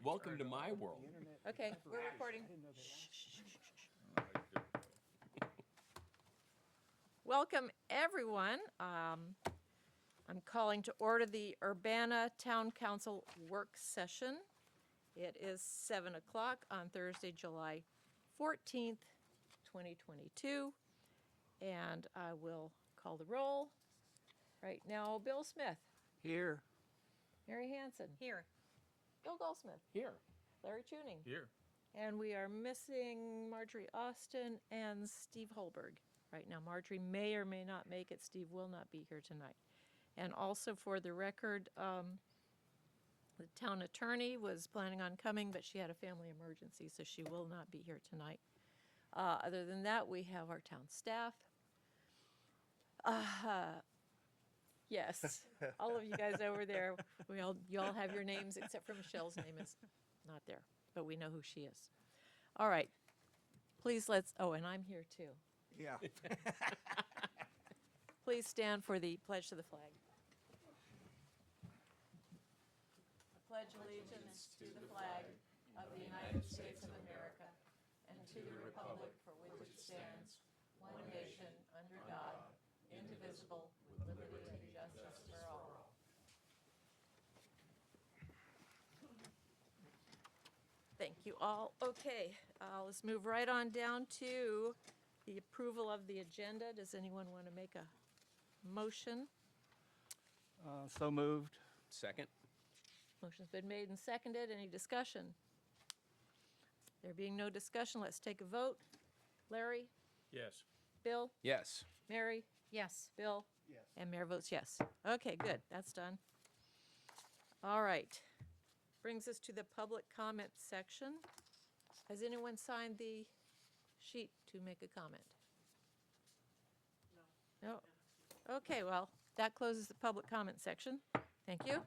Welcome to my world. Okay, we're recording. Welcome, everyone. I'm calling to order the Urbanna Town Council work session. It is 7 o'clock on Thursday, July 14th, 2022. And I will call the roll. Right now, Bill Smith, Here. Mary Hanson, Here. Bill Goldsmith, Here. Larry Tuning. Here. And we are missing Marjorie Austin and Steve Holberg. Right now, Marjorie may or may not make it. Steve will not be here tonight. And also for the record, the town attorney was planning on coming, but she had a family emergency, so she will not be here tonight. Other than that, we have our town staff. Yes, all of you guys over there, you all have your names, except for Michelle's name is not there, but we know who she is. All right, please and I'm here too. Yeah. Please stand for the pledge to the flag. I pledge allegiance to the flag of the United States of America and to the republic for which it stands, one nation, under God, indivisible, with liberty and justice for all. Thank you all. Okay, let's move right on down to the approval of the agenda. Does anyone want to make a motion? So moved. Second. Motion's been made and seconded. Any discussion? There being no discussion, let's take a vote. Larry? Yes. Bill? Yes. Mary? Yes. Bill? Yes. And Mayor votes yes. Okay, good. That's done. All right. Brings us to the public comment section. Has anyone signed the sheet to make a comment? No. Okay, well, that closes the public comment section. Thank you.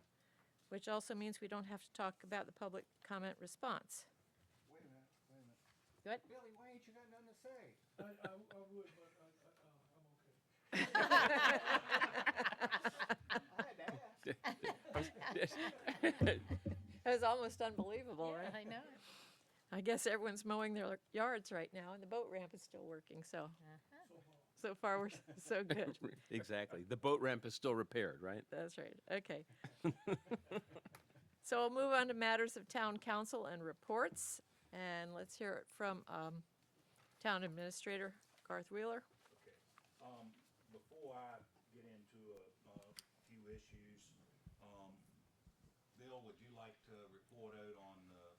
Which also means we don't have to talk about the public comment response. Wait a minute, wait a minute. What? Billy, why ain't you got nothing to say? I would, but I'm okay. I had to ask. That was almost unbelievable, right? I know. I guess everyone's mowing their yards right now, and the boat ramp is still working, so so far we're so good. Exactly. The boat ramp is still repaired, right? That's right, okay. So we'll move on to matters of town council and reports, and let's hear it from Town Administrator Garth Wheeler. Okay. Before I get into a few issues, Bill, would you like to report out on the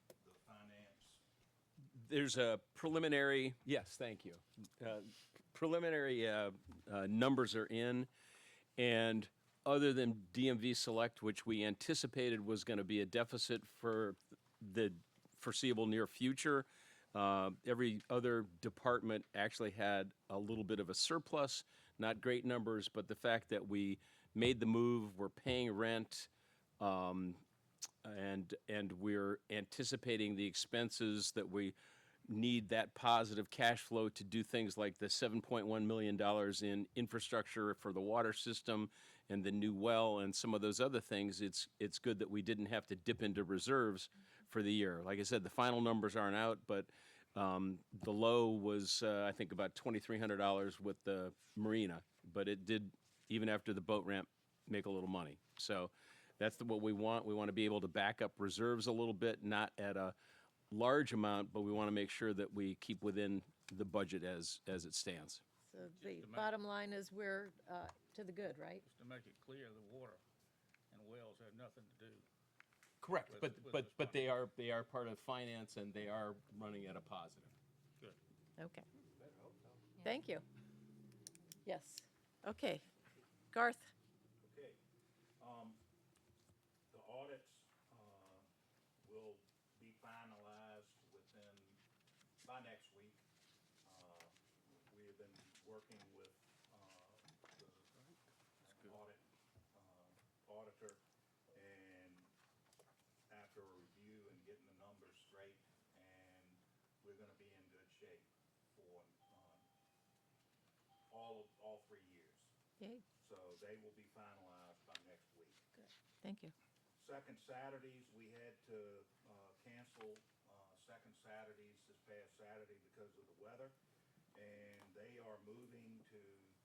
finance? There's a preliminary, yes, thank you. Preliminary numbers are in, and other than DMV Select, which we anticipated was going to be a deficit for the foreseeable near future, every other department actually had a little bit of a surplus, not great numbers, but the fact that we made the move, we're paying rent, and we're anticipating the expenses that we need that positive cash flow to do things like the $7.1 million in infrastructure for the water system and the new well and some of those other things. It's good that we didn't have to dip into reserves for the year. Like I said, the final numbers aren't out, but the low was, I think, about $2,300 with the marina. But it did, even after the boat ramp, make a little money. So that's what we want. We want to be able to back up reserves a little bit, not at a large amount, but we want to make sure that we keep within the budget as it stands. So the bottom line is we're to the good, right? Just to make it clear, the water and wells have nothing to do. Correct, With but they are part of finance and they are running at a positive. Good. Okay. Thank you. Yes. Okay. Garth? Okay. The audits will be finalized by next week. We have been working with the auditor, and after a review and getting the numbers straight, and we're going to be in good shape for all 3 years. Yay. So they will be finalized by next week. Good. Thank you. Second Saturdays, we had to cancel second Saturdays this past Saturday because of the weather. And they are moving to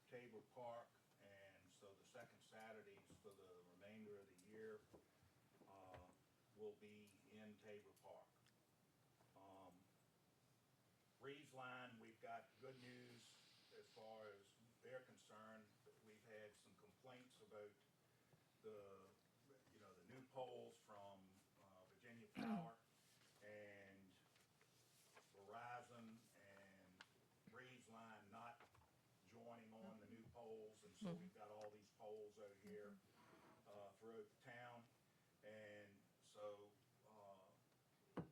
Tabor Park, and so the second Saturdays for the remainder of the year will be in Tabor Park. Breeze Line, we've got good news as far as they're concerned. We've had some complaints about the, the new poles from Virginia Power and Verizon and Breeze Line not joining on the new poles, and so we've got all these poles out here throughout the town. And so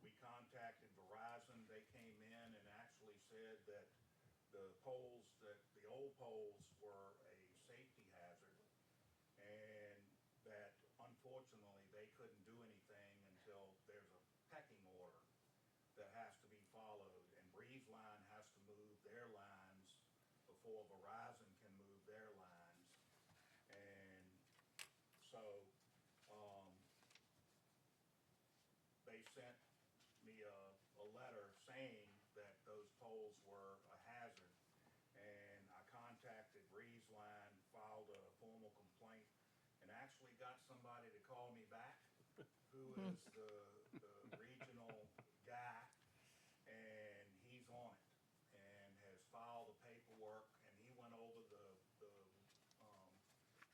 we contacted Verizon. They came in and actually said that the old poles were a safety hazard, and that unfortunately they couldn't do anything until there's a pecking order that has to be followed, and Breeze Line has to move their lines before Verizon can move their lines. And so they sent me a letter saying that those poles were a hazard, and I contacted Breeze Line, filed a formal complaint, and actually got somebody to call me back who is the regional guy, and he's on it and has filed the paperwork, and he went over the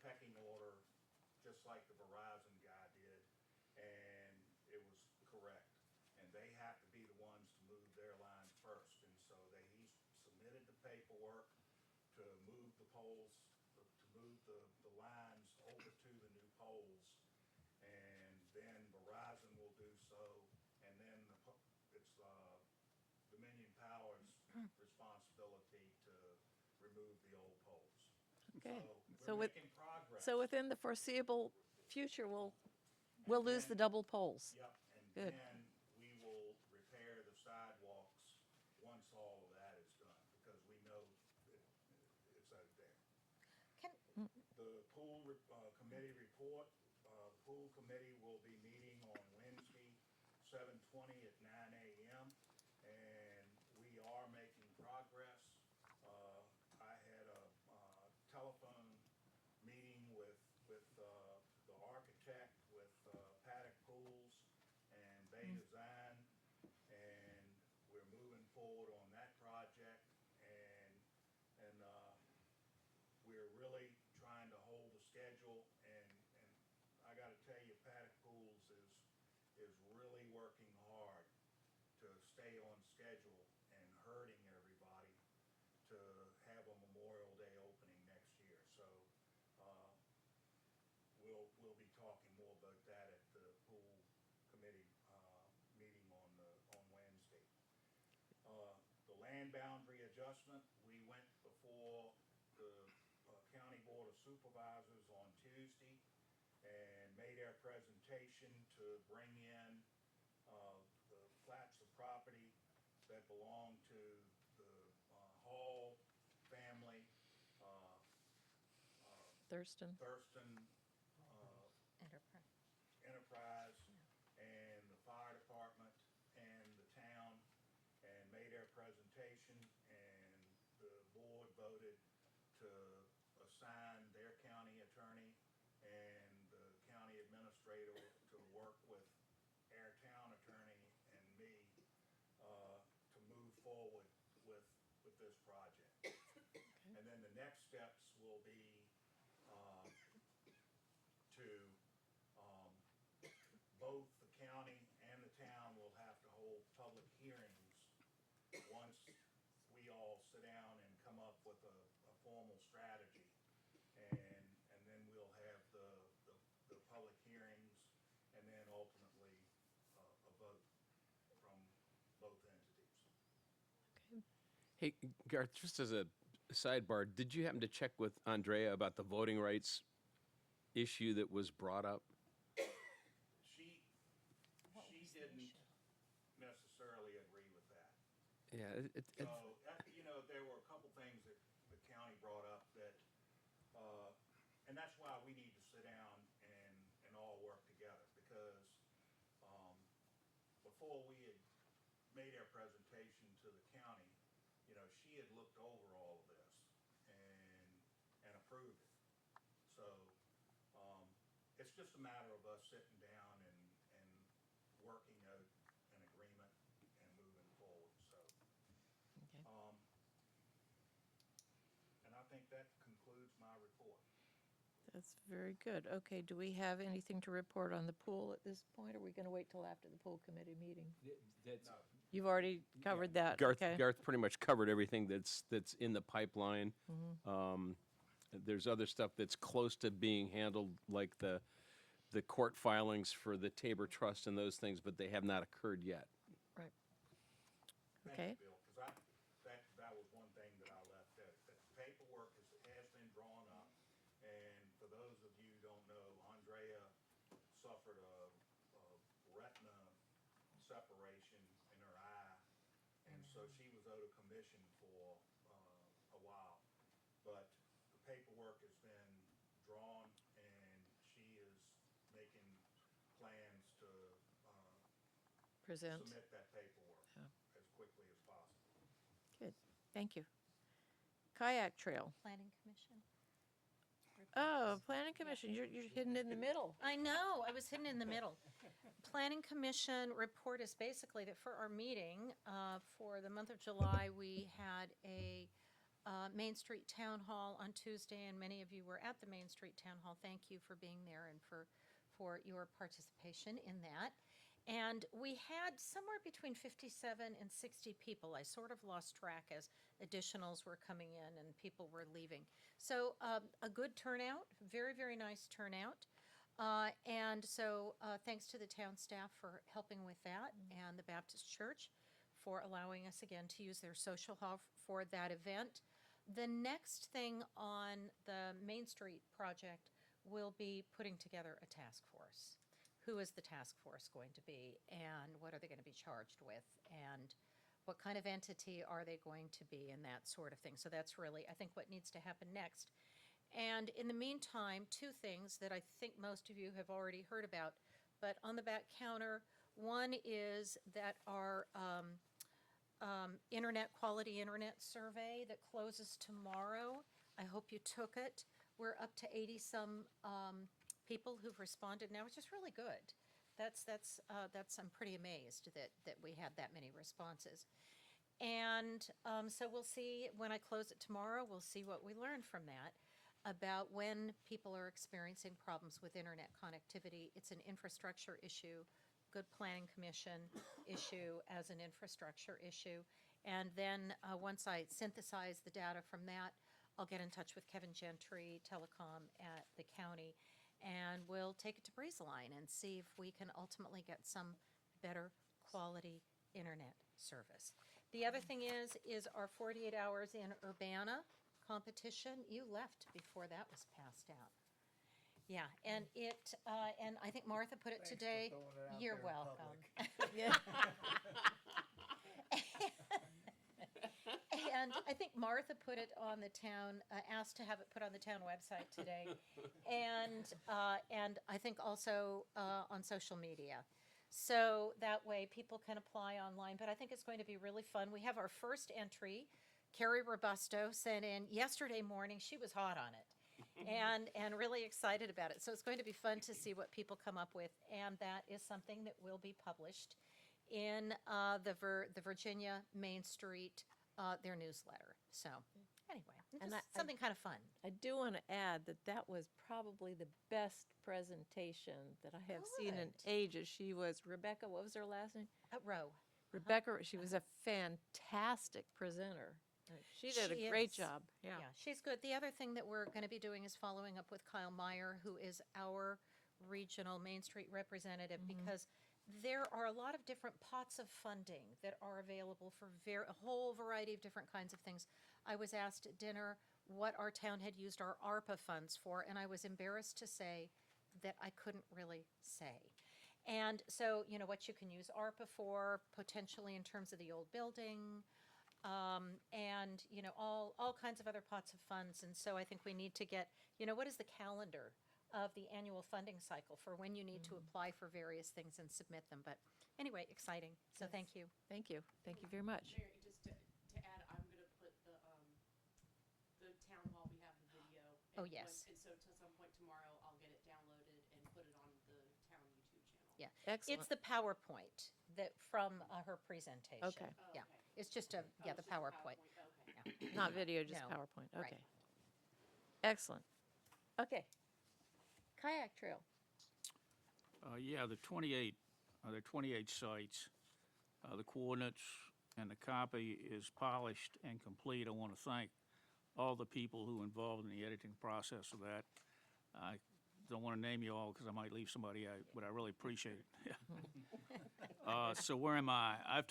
pecking order just like the Verizon guy did, and it was correct. And they have to be the ones to move their line first, and so he submitted the paperwork to move the poles, to move the lines over to the new poles, and then Verizon will do so, and then it's Dominion Power's responsibility to remove the old poles. Okay. So So we're with, making progress. so within the foreseeable future, we'll lose the double poles. Yep, and Good. then we will repair the sidewalks once all of that is done, because we know it's out there. The pool committee report, pool committee will be meeting on Wednesday, 7/20 at 9 a.m., and we are making progress. I had a telephone meeting with the architect, with Paddock Pools and Bay Design, and we're moving forward on that project, and we're really trying to hold the schedule, and I gotta tell you, Paddock Pools is really working hard to stay on schedule and hurting everybody to have a Memorial Day opening next year. So we'll be talking more about that at the pool committee meeting on Wednesday. The land boundary adjustment, we went before the County Board of Supervisors on Tuesday and made our presentation to bring in the flats of property that belong to the Hall family, Thurston. Enterprise, and the fire department and the town, and made our presentation, and the board voted to assign their county attorney and the county administrator to work with our town attorney and me to move forward with this project. And then the next steps will be to both the county and the town will have to hold public hearings once we all sit down and come up with a formal strategy. And then we'll have the public hearings, and then ultimately a vote from both entities. Hey, Garth, just as a sidebar, did you happen to check with Andrea about the voting rights issue that was brought up? She didn't necessarily agree with that. Yeah, So, there were a couple things that the county brought up that, and that's why we need to sit down and all work together, because before we had made our presentation to the county, you know, she had looked over all of this and approved it. So, it's just a matter of us sitting down and working out an agreement and moving forward, so. Okay. And I think that concludes my report. That's very good. Okay, do we have anything to report on the pool at this point? Or are we going to wait till after the pool committee meeting? That's, You've already covered that, Garth, okay? Garth pretty much covered everything that's in the pipeline. There's other stuff that's close to being handled, like the court filings for the Tabor Trust and those things, but they have not occurred yet. Right. Thank Okay. you, Bill, because that was one thing that I left out. That the paperwork has been drawn up, and for those of you who don't know, Andrea suffered a retina separation in her eye, and so she was out of commission for a while. But the paperwork has been drawn, and she is making plans to Present. submit that paperwork Yeah. as quickly as possible. Good, thank you. Kayak trail. Planning Commission. Oh, planning commission, you're hidden in the middle. I know, I was hidden in the middle. Planning Commission report is basically that for our meeting, for the month of July, we had a Main Street Town Hall on Tuesday, and many of you were at the Main Street Town Hall. Thank you for being there and for your participation in that. And we had somewhere between 57 and 60 people. I sort of lost track as additionals were coming in and people were leaving. So a good turnout, very, very nice turnout. And so thanks to the town staff for helping with that and the Baptist Church for allowing us again to use their social hall for that event. The next thing on the Main Street project will be putting together a task force. Who is the task force going to be, and what are they going to be charged with, and what kind of entity are they going to be, and that sort of thing. So that's really, I think, what needs to happen next. And in the meantime, two things that I think most of you have already heard about, but on the back counter, one is that our quality internet survey that closes tomorrow. I hope you took it. We're up to 80-some people who've responded now, which is really good. I'm pretty amazed that we had that many responses. And so we'll see, when I close it tomorrow, we'll see what we learn from that about when people are experiencing problems with internet connectivity. It's an infrastructure issue, good planning commission issue as an infrastructure issue. And then once I synthesize the data from that, I'll get in touch with Kevin Gentry, Telecom at the county, and we'll take it to Breezeline and see if we can ultimately get some better quality internet service. The other thing is our 48 hours in Urbanna competition. You left before that was passed out. Yeah, and and I think Martha put it Thanks for today. throwing it out You're there in welcome. Yeah. And I think Martha put it on the town, asked to have it put on the town website today. And I think also on social media. So that way people can apply online, but I think it's going to be really fun. We have our first entry. Carrie Robusto sent in yesterday morning. She was hot on it and really excited about it. So it's going to be fun to see what people come up with. And that is something that will be published in the Virginia Main Street, their newsletter. So anyway, And just I- something kind of fun. I do want to add that was probably the best presentation that I have seen in Good. ages. She was Rebecca, what was her last name? Row. Rebecca, she was a fantastic presenter. She did She a great is. job, yeah. Yeah, she's good. The other thing that we're going to be doing is following up with Kyle Meyer, who is our regional Main Street representative, because there are a lot of different pots of funding that are available for a whole variety of different kinds of things. I was asked at dinner what our town had used our ARPA funds for, and I was embarrassed to say that I couldn't really say. And so, what you can use ARPA for, potentially in terms of the old building, and, all kinds of other pots of funds. And so I think we need to get, what is the calendar of the annual funding cycle for when you need to apply for various things and submit them. But anyway, exciting. So thank you. Thank you. Thank you very much. Mary, just to add, I'm gonna put the town hall, we have the video. Oh, and yes. And so to some point tomorrow, I'll get it downloaded and put it on the town YouTube channel. Yeah. Excellent. It's the PowerPoint that from her presentation. Okay. Oh, Yeah. okay. It's just a, Oh, yeah, it's the just a PowerPoint. Okay. Not video, just No. PowerPoint. Right. Okay. Excellent. Okay. Kayak trail. Yeah, the 28, there are 28 sites. The coordinates and the copy is polished and complete. I want to thank all the people who were involved in the editing process of that. I don't want to name you all because I might leave somebody out, but I really appreciate it. So where am I? I've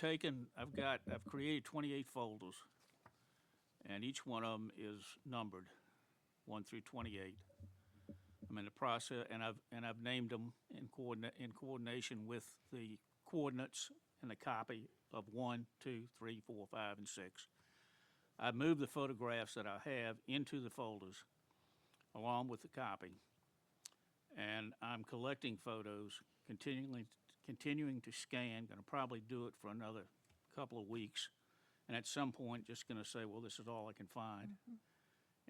created 28 folders, and each one of them is numbered, 1 through 28. I'm in the process, and I've named them in coordination with the coordinates and the copy of 1, 2, 3, 4, 5, and 6. I've moved the photographs that I have into the folders along with the copy, and I'm collecting photos, continuing to scan. Going to probably do it for another couple of weeks, and at some point, just going to say, well, this is all I can find.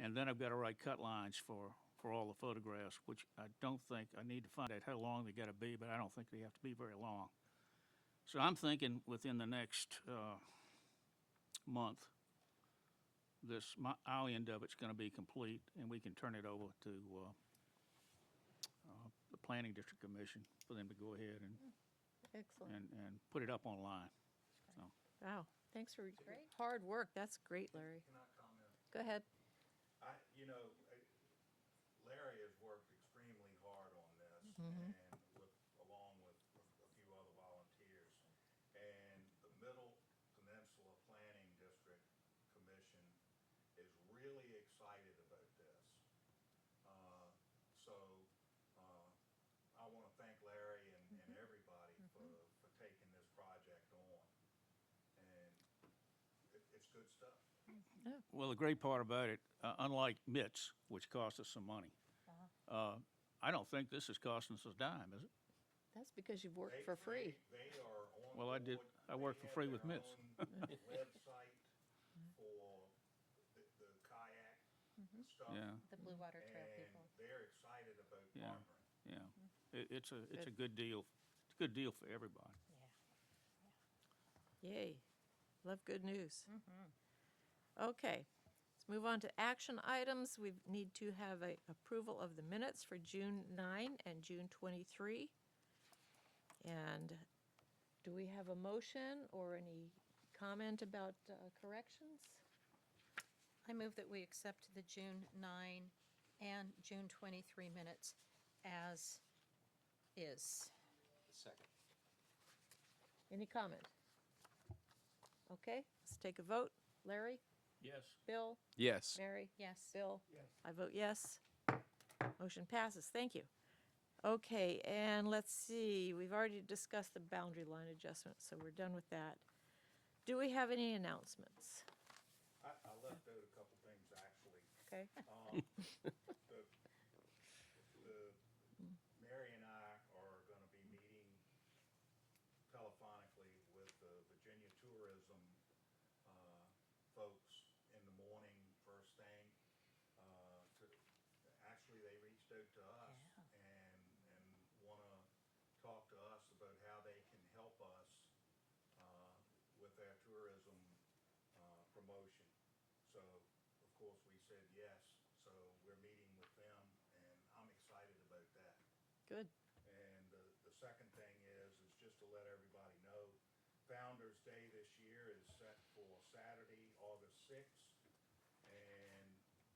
And then I've got to write cut lines for all the photographs, which I don't think, I need to find out how long they got to be, but I don't think they have to be very long. So I'm thinking within the next month, our end of it's going to be complete, and we can turn it over to the Planning District Commission for them to go ahead Excellent. and put it up online. So, Wow. Thanks for your Great. hard work. That's great, Larry. Can I comment? Go ahead. Larry has worked extremely hard on this and along with a few other volunteers. And the Middle Peninsula Planning District Commission is really excited about this. I want to thank Larry and everybody for taking this project on. And it's good stuff. well, the great part about it, unlike MITS, which cost us some money, I don't think this is costing us a dime, is it? That's because you've worked for free. They are on Well, I did- board. I work They for have free with their MITS. own website for the kayak stuff. Yeah, The Blue Water Trail And people. they're excited about Yeah. partnering. yeah. It's a good deal. It's a good deal for everybody. Yay. Love good news. Okay. Let's move on to action items. We need to have a approval of the minutes for June 9 and June 23. And do we have a motion or any comment about corrections? I move that we accept the June 9 and June 23 minutes as is. Second. Any comment? Okay, let's take a vote. Larry? Yes. Bill? Yes. Mary? Yes. Bill? Yes. I vote yes. Motion passes. Thank you. Okay, and let's see, we've already discussed the boundary line adjustment, so we're done with that. Do we have any announcements? I left out a couple things, actually. Okay. Mary and I are gonna be meeting telephonically with the Virginia Tourism, folks in the morning, first thing. Actually, they reached out to us and wanna talk to us about how they can help us, with our tourism, promotion. So, of course, we said yes, so we're meeting with them, and I'm excited about that. Good. And the second thing is just to let everybody know, Founder's Day this year is set for Saturday, August 6th, and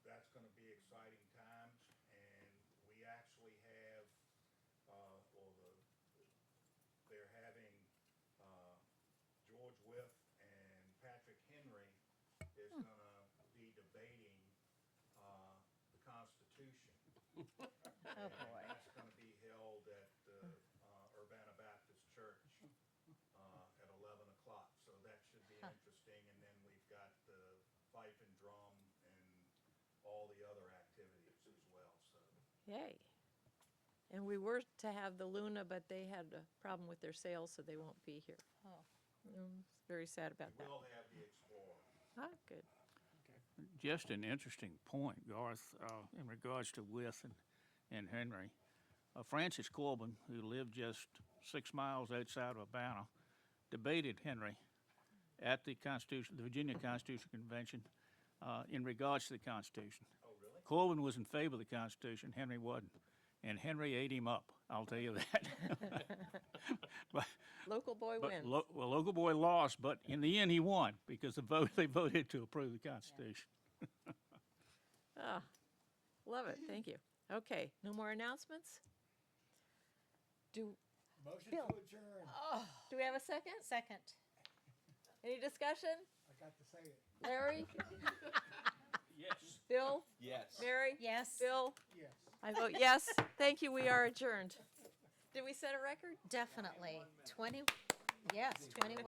that's gonna be exciting times, and we actually have, they're having, George Wythe and Patrick Henry is gonna be debating, the Constitution. Oh, boy. And that's gonna be held at the Urbanna Baptist Church at 11 o'clock, so that should be interesting. And then we've got the fife and drum and all the other activities as well, so. Yay. And we were to have the Luna, but they had a problem with their sales, so they won't be here. Oh. Very sad about that. We'll have the Explorer. Ah, good. Just an interesting point, Garth, in regards to Wythe and Henry. Francis Corbin, who lived just 6 miles outside of Urbana, debated Henry at the Virginia Constitutional Convention in regards to the Constitution. Oh, really? Corbin was in favor of the Constitution, Henry wasn't. And Henry ate him up, I'll tell you that. Local boy But wins. well, local boy lost, but in the end, he won because they voted to approve the Constitution. Ah, love it. Thank you. Okay, no more announcements? Do Motion Bill. to adjourn. we have a second? Second. Any discussion? I got to say it. Larry? Yes. Bill? Yes. Mary? Yes. Bill? Yes. I vote yes. Thank you. We are adjourned. Did we set a record? Definitely. 20, yes, 21.